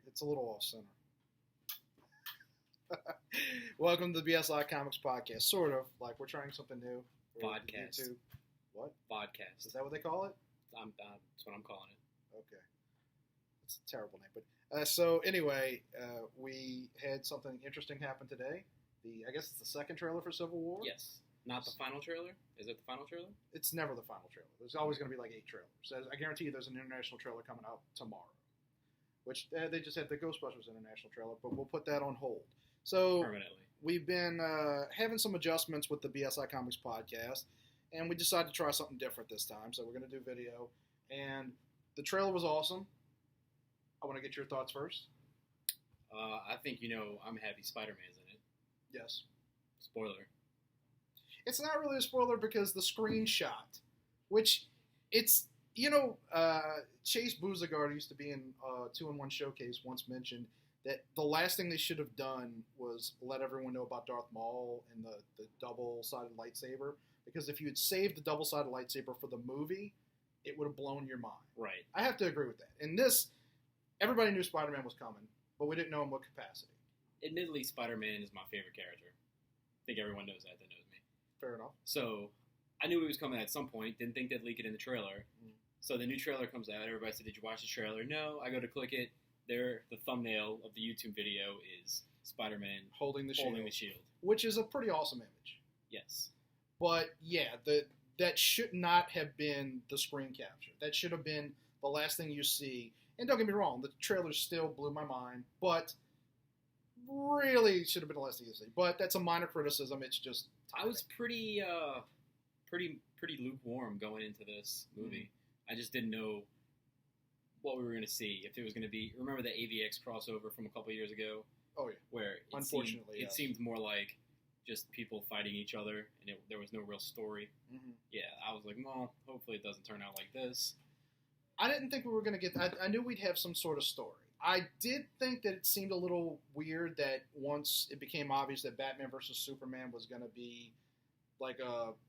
It's a little off center. Welcome to the BSI Comics Podcast. Sort of like we're trying something new. Podcast. YouTube. What? Podcast. Is that what they call it? That's what I'm calling it. Okay. It's a terrible name. But so anyway, we had something interesting happen today. I guess it's the second trailer for Civil War. Yes. Not the final trailer? Is it the final trailer? It's never the final trailer. There's always going to be like 8 trailers. So I guarantee you there's an international trailer coming out tomorrow. Which they just had the Ghostbusters international trailer, but we'll put that on hold. So permanently. We've been having some adjustments with the BSI Comics Podcast, and we decided to try something different this time. So we're going to do video, and the trailer was awesome. I want to get your thoughts first. I think I'm happy Spider-Man's in it. Yes. Spoiler. It's not really a spoiler because the screenshot, which it's, Chase Bouzegard used to be in 2-in-1 Showcase once mentioned that the last thing they should have done was let everyone know about Darth Maul and the double-sided lightsaber, because if you had saved the double-sided lightsaber for the movie, it would have blown your mind. Right. I have to agree with that. In this, everybody knew Spider-Man was coming, but we didn't know in what capacity. Admittedly, Spider-Man is my favorite character. I think everyone knows that knows me. Fair enough. So, I knew he was coming at some point. Didn't think they'd leak it in the trailer. So the new trailer comes out. Everybody said, "Did you watch the trailer?" No. I go to click it. The thumbnail of the YouTube video is Spider-Man holding the shield. Which is a pretty awesome image. Yes. But, yeah, that should not have been the screen capture. That should have been the last thing you see. And don't get me wrong, the trailer still blew my mind, but really should have been the last thing you see. But that's a minor criticism. It's just timing. I was pretty lukewarm going into this movie. I just didn't know what we were going to see. If it was going to be, remember the AVX crossover from a couple years ago? Oh, yeah. Where unfortunately, it seemed more like just people fighting each other, and there was no real story. Mm-hmm. Yeah, I was like, well, hopefully it doesn't turn out like this. I didn't think we were going to get that. I knew we'd have some sort of story. I did think that it seemed a little weird that once it became obvious that Batman vs. Superman was going to be like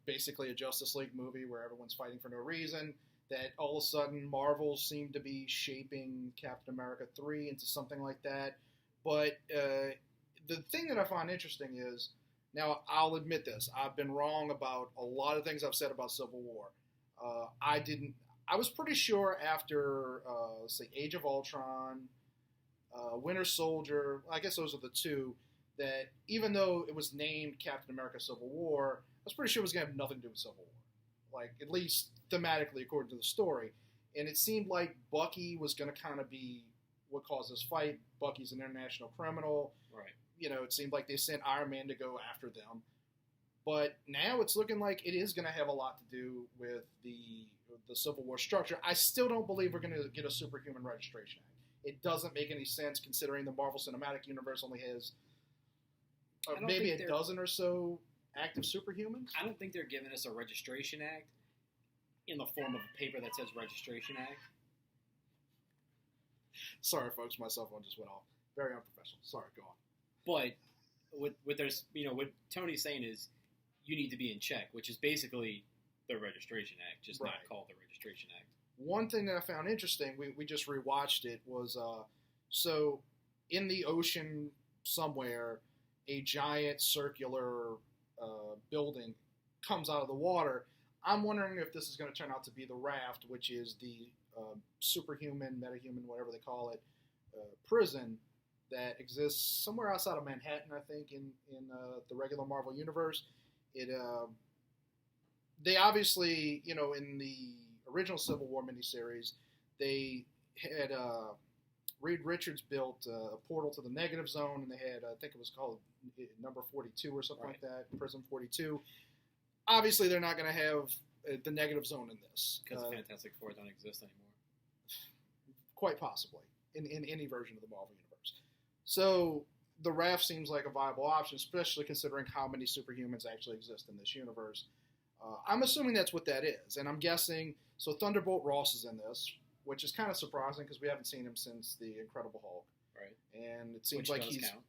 basically a Justice League movie where everyone's fighting for no reason, that all of a sudden Marvel seemed to be shaping Captain America 3 into something like that. But the thing that I find interesting is, now I'll admit this, I've been wrong about a lot of things I've said about Civil War. I was pretty sure after, say, Age of Ultron, Winter Soldier, I guess those are the two, that even though it was named Captain America Civil War, I was pretty sure it was going to have nothing to do with Civil War. Like, at least thematically according to the story. And it seemed like Bucky was going to kind of be what caused this fight. Bucky's an international criminal. Right. It seemed like they sent Iron Man to go after them. But now it's looking like it is going to have a lot to do with the Civil War structure. I still don't believe we're going to get a Superhuman Registration Act. It doesn't make any sense considering the Marvel Cinematic Universe only has maybe a dozen or so active superhumans. I don't think they're giving us a Registration Act in the form of a paper that says Registration Act. Sorry, folks, my cell phone just went off. Very unprofessional. Sorry, go on. But what Tony's saying is you need to be in check, which is basically the Registration Act, just right. Not called the Registration Act. One thing that I found interesting, we just rewatched it, was so in the ocean somewhere, a giant circular building comes out of the water. I'm wondering if this is going to turn out to be the Raft, which is the superhuman, metahuman, whatever they call it, prison that exists somewhere outside of Manhattan, I think, in the regular Marvel universe. They obviously, in the original Civil War miniseries, they had Reed Richards built a portal to the negative zone, and they had, I think it was called number 42 or something right. like that, Prison 42. Obviously, they're not going to have the negative zone in this. Because Fantastic Four don't exist anymore. Quite possibly, in any version of the Marvel Universe. So, the Raft seems like a viable option, especially considering how many superhumans actually exist in this universe. I'm assuming that's what that is, and I'm guessing, so Thunderbolt Ross is in this, which is kind of surprising because we haven't seen him since The Incredible Hulk. Right. And it seems which like does he's... count.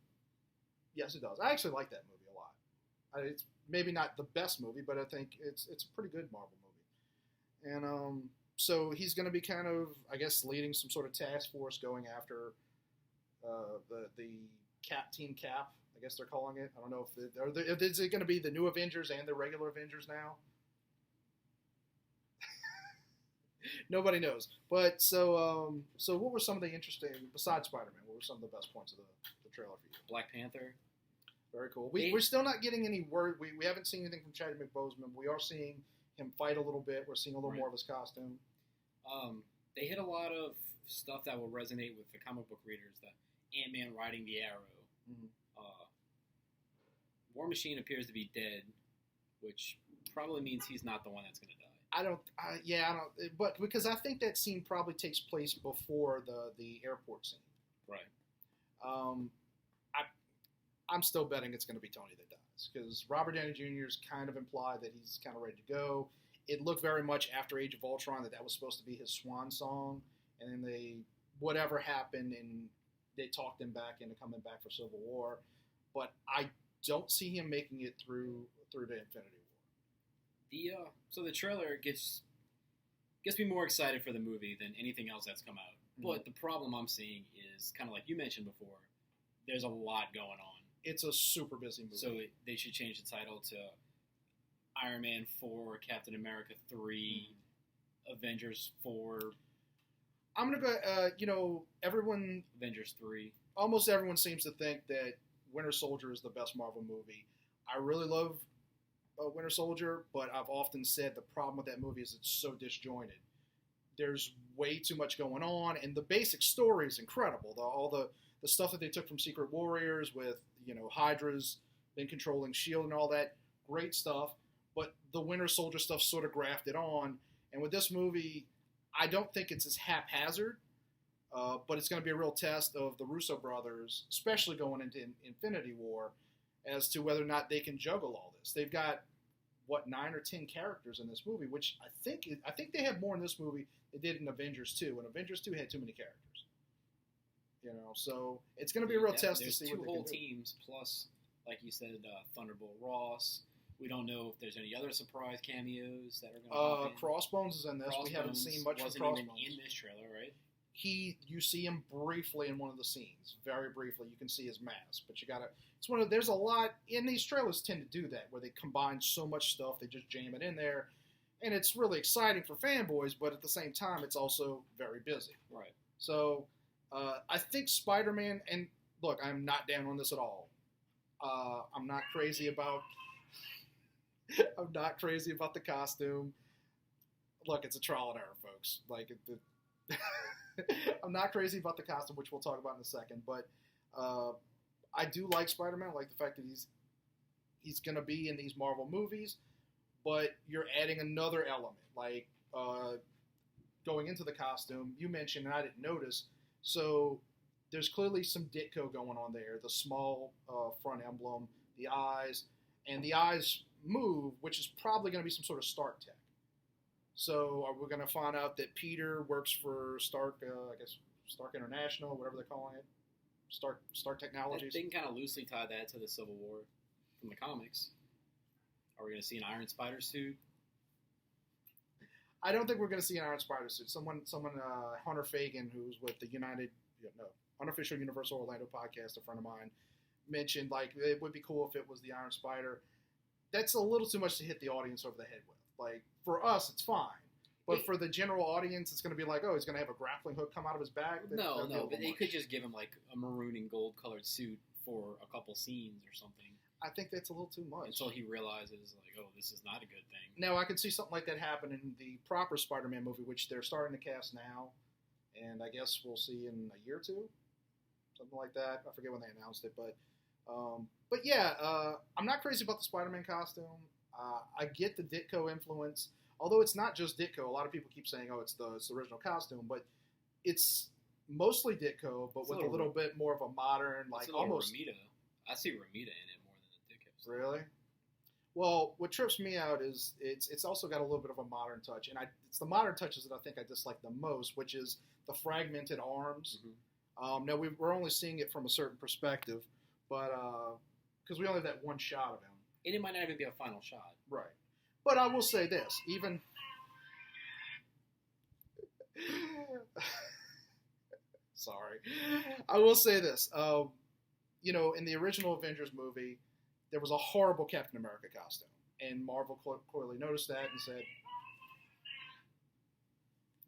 Yes, it does. I actually like that movie a lot. It's maybe not the best movie, but I think it's a pretty good Marvel movie. And so he's going to be kind of, I guess, leading some sort of task force going after the Team Cap. I guess they're calling it. I don't know if is it going to be the new Avengers and the regular Avengers now. Nobody knows. But so what were some of the interesting besides Spider-Man? What were some of the best points of the trailer for you? Black Panther. Very cool. We're still not getting any word. We haven't seen anything from Chadwick Boseman. We are seeing him fight a little bit. We're seeing a little more of his costume. They hit a lot of stuff that will resonate with the comic book readers. The Ant-Man riding the arrow. Mm-hmm. War Machine appears to be dead, which probably means he's not the one that's going to die. I don't. But because I think that scene probably takes place before the airport scene. Right. I'm still betting it's going to be Tony that dies because Robert Downey Jr. is kind of implied that he's kind of ready to go. It looked very much after Age of Ultron that was supposed to be his swan song, and then whatever happened, and they talked him back into coming back for Civil War. But I don't see him making it through to Infinity War. So the trailer gets me more excited for the movie than anything else that's come out. Mm-hmm. But the problem I'm seeing is kind of like you mentioned before. There's a lot going on. It's a super busy movie. So they should change the title to Iron Man 4, Captain America 3, Avengers 4. I'm going to go, everyone... Avengers 3. Almost everyone seems to think that Winter Soldier is the best Marvel movie. I really love Winter Soldier, but I've often said the problem with that movie is it's so disjointed. There's way too much going on, and the basic story is incredible. All the stuff that they took from Secret Warriors with, Hydra's been controlling S.H.I.E.L.D. and all that, great stuff. But the Winter Soldier stuff sort of grafted on. And with this movie, I don't think it's as haphazard, but it's going to be a real test of the Russo brothers, especially going into Infinity War, as to whether or not they can juggle all this. They've got, 9 or 10 characters in this movie, which I think they have more in this movie than they did in Avengers 2. And Avengers 2 had too many characters. So it's going to be a real test to see what they can do. There's 2 whole teams, plus, like you said, Thunderbolt Ross. We don't know if there's any other surprise cameos that are going to happen. Crossbones is in this. We haven't seen much from Crossbones. Wasn't even in this trailer, right? You see him briefly in one of the scenes, very briefly. You can see his mask, but you gotta. There's a lot in these trailers tend to do that, where they combine so much stuff, they just jam it in there, and it's really exciting for fanboys. But at the same time, it's also very busy. Right. So, I think Spider-Man, and look, I'm not down on this at all. I'm not crazy about. I'm not crazy about the costume. Look, it's a trial and error, folks. I'm not crazy about the costume, which we'll talk about in a second, but I do like Spider-Man. I like the fact that he's going to be in these Marvel movies, but you're adding another element, going into the costume. You mentioned, and I didn't notice, so there's clearly some Ditko going on there, the small front emblem, the eyes, and the eyes move, which is probably going to be some sort of Stark tech. So we're going to find out that Peter works for Stark, Stark International, whatever they're calling it, Stark Technologies. They can kind of loosely tie that to the Civil War from the comics. Are we going to see an Iron Spider suit? I don't think we're going to see an Iron Spider suit. Someone, Hunter Fagan, who's with the Unofficial Universal Orlando podcast, a friend of mine, mentioned it would be cool if it was the Iron Spider. That's a little too much to hit the audience over the head with. For us, it's fine. But for the general audience, it's going to be he's going to have a grappling hook come out of his back. No, but they could just give him a maroon and gold colored suit for a couple scenes or something. I think that's a little too much. Until he realizes, this is not a good thing. Now, I could see something like that happen in the proper Spider-Man movie, which they're starting to cast now. And I guess we'll see in a year or two. Something like that. I forget when they announced it. But yeah, I'm not crazy about the Spider-Man costume. I get the Ditko influence, although it's not just Ditko. A lot of people keep saying, it's the original costume, but it's mostly Ditko, but with a little bit more of a modern, almost... Ramita. I see Ramita in it more than the Ditko. Really? Well, what trips me out is it's also got a little bit of a modern touch, and it's the modern touches that I think I dislike the most, which is the fragmented arms. Mm-hmm. Now, we're only seeing it from a certain perspective, but because we only have that one shot of him. And it might not even be a final shot. Right. But I will say this, Sorry. I will say this. You know, in the original Avengers movie, there was a horrible Captain America costume. And Marvel clearly noticed that and said...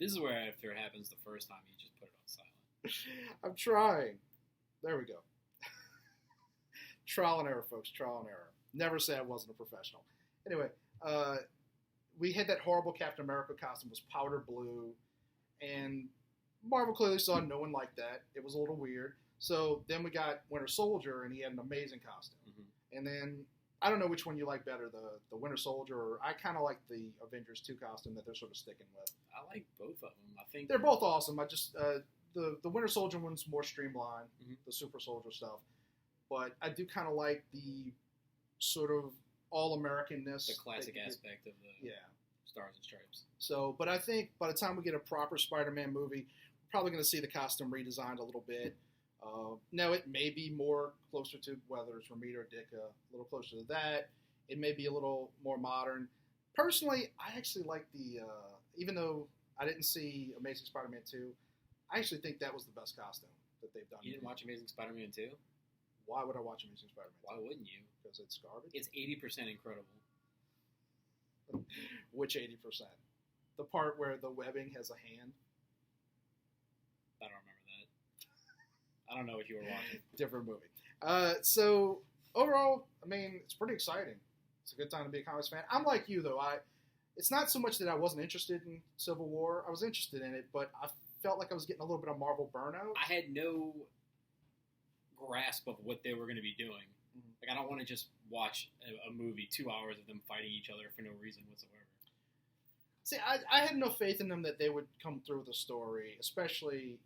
This is where, after it happens the first time, you just put it on silent. I'm trying. There we go. Trial and error, folks. Trial and error. Never say I wasn't a professional. Anyway, we had that horrible Captain America costume. It was powder blue. And Marvel clearly saw no one liked that. It was a little weird. So then we got Winter Soldier, and he had an amazing costume. Mm-hmm. And then, I don't know which one you like better, the Winter Soldier, or I kind of like the Avengers 2 costume that they're sort of sticking with. I like both of them. I think they're both awesome. I just, the Winter Soldier one's more streamlined, mm-hmm. the Super Soldier stuff. But I do kind of like the sort of all-Americanness. The classic aspect of the Stars and Stripes. So, but I think by the time we get a proper Spider-Man movie, we're probably going to see the costume redesigned a little bit. Now, it may be more closer to whether it's Ramita or Ditka, a little closer to that. It may be a little more modern. Personally, I actually like the, even though I didn't see Amazing Spider-Man 2, I actually think that was the best costume that they've done. You didn't watch Amazing Spider-Man 2? Why would I watch Amazing Spider-Man 2? Why wouldn't you? Because it's garbage? It's 80% incredible. Which 80%? The part where the webbing has a hand? I don't remember that. I don't know what you were watching. Different movie. So, overall, I mean, it's pretty exciting. It's a good time to be a comics fan. I'm like you, though. It's not so much that I wasn't interested in Civil War. I was interested in it, but I felt like I was getting a little bit of Marvel burnout. I had no grasp of what they were going to be doing. Mm-hmm. Like, I don't want to just watch a movie, 2 hours of them fighting each other for no reason whatsoever. See, I had no faith in them that they would come through with a story, especially,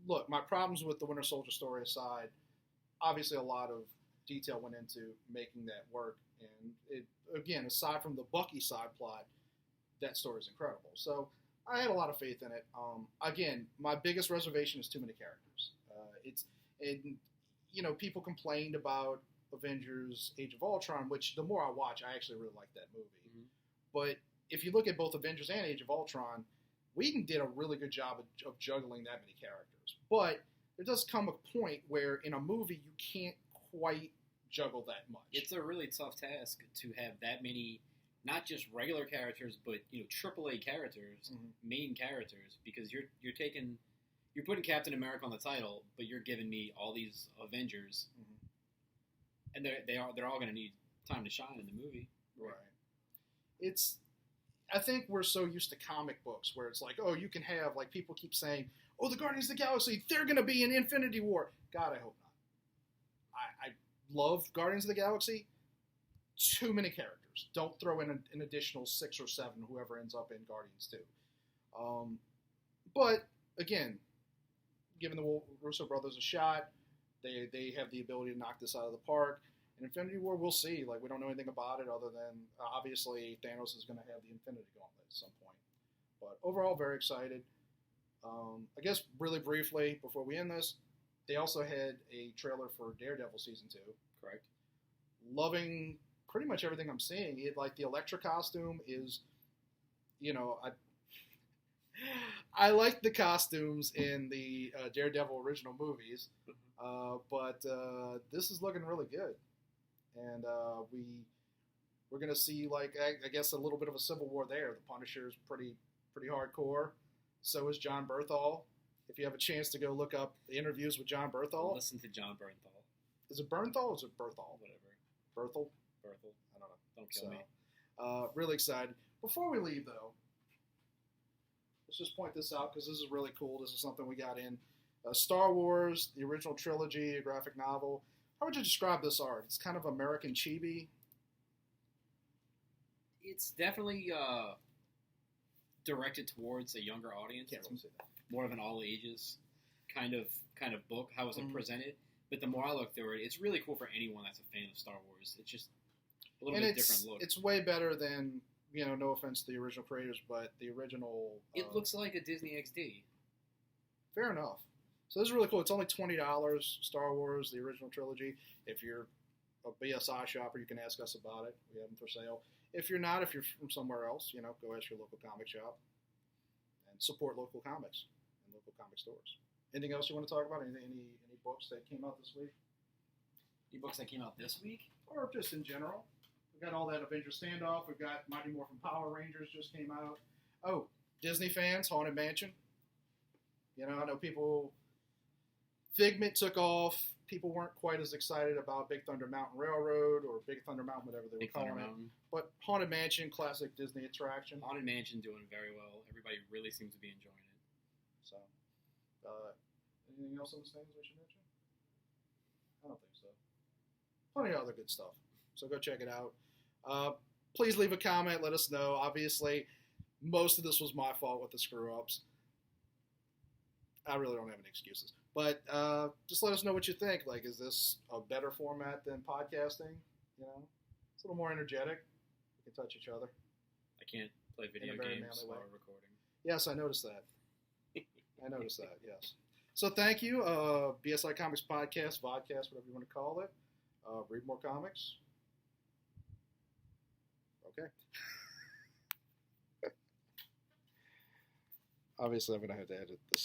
look, my problems with the Winter Soldier story aside, obviously a lot of detail went into making that work, and it, again, aside from the Bucky side plot, that story is incredible. So I had a lot of faith in it. Again, my biggest reservation is too many characters. You know, people complained about Avengers Age of Ultron, which the more I watch, I actually really like that movie. Mm-hmm. But if you look at both Avengers and Age of Ultron, Whedon did a really good job of juggling that many characters. But there does come a point where in a movie you can't quite juggle that much. It's a really tough task to have that many, not just regular characters, but AAA characters, mm-hmm. main characters, because you're putting Captain America on the title, but you're giving me all these Avengers, mm-hmm. and they're all going to need time to shine in the movie. Right. I think we're so used to comic books where it's like, oh, you can have, like, people keep saying, oh, the Guardians of the Galaxy, they're going to be in Infinity War. God, I hope not. I love Guardians of the Galaxy. Too many characters. Don't throw in an additional 6 or 7, whoever ends up in Guardians 2. But, again, giving the Russo brothers a shot, they have the ability to knock this out of the park. In Infinity War, we'll see. Like, we don't know anything about it other than, obviously, Thanos is going to have the Infinity Gauntlet at some point. But overall, very excited. I guess really briefly, before we end this, they also had a trailer for Daredevil Season 2. Correct. Loving pretty much everything I'm seeing. Like, the Elektra costume is, I like the costumes in the Daredevil original movies, but this is looking really good. And we're going to see, like, I guess a little bit of a civil war there. The Punisher is pretty hardcore. So is John Bernthal. If you have a chance to go look up the interviews with John Bernthal. Listen to John Bernthal. Is it Bernthal or is it Berthal? Whatever. Berthal? Berthal. I don't know. Don't kill me. Really excited. Before we leave, though, let's just point this out because this is really cool. This is something we got in. Star Wars, the original trilogy, a graphic novel. How would you describe this art? It's kind of American chibi. It's definitely directed towards a younger audience. Can't really say that. More of an all ages kind of book. How is it presented? But the more I look through it, it's really cool for anyone that's a fan of Star Wars. It's just a little bit different look. It's way better than, no offense to the original creators, but the original. It looks like a Disney XD. Fair enough. So this is really cool. It's only $20, Star Wars, the original trilogy. If you're a BSI shopper, you can ask us about it. We have them for sale. If you're not, if you're from somewhere else, go ask your local comic shop and support local comics and local comic stores. Anything else you want to talk about? Any books that came out this week? Any books that came out this week? Or just in general? We got all that Avengers Standoff. We've got Mighty Morphin Power Rangers just came out. Oh, Disney fans, Haunted Mansion. You know, I know people... Figment took off. People weren't quite as excited about Big Thunder Mountain Railroad or Big Thunder Mountain, whatever they were calling it. But Haunted Mansion, classic Disney attraction. Haunted Mansion doing very well. Everybody really seems to be enjoying it. So, anything else on the stands we should mention? I don't think so. Plenty of other good stuff. So go check it out. Please leave a comment. Let us know. Obviously, most of this was my fault with the screw-ups. I really don't have any excuses. But just let us know what you think. Like, is this a better format than podcasting? You know, it's a little more energetic. We can touch each other. I can't play video games while we're recording. Yes, I noticed that. Yes. So thank you, BSI Comics Podcast, vodcast, whatever you want to call it. Read more comics. Okay. Obviously, I'm going to have to edit this.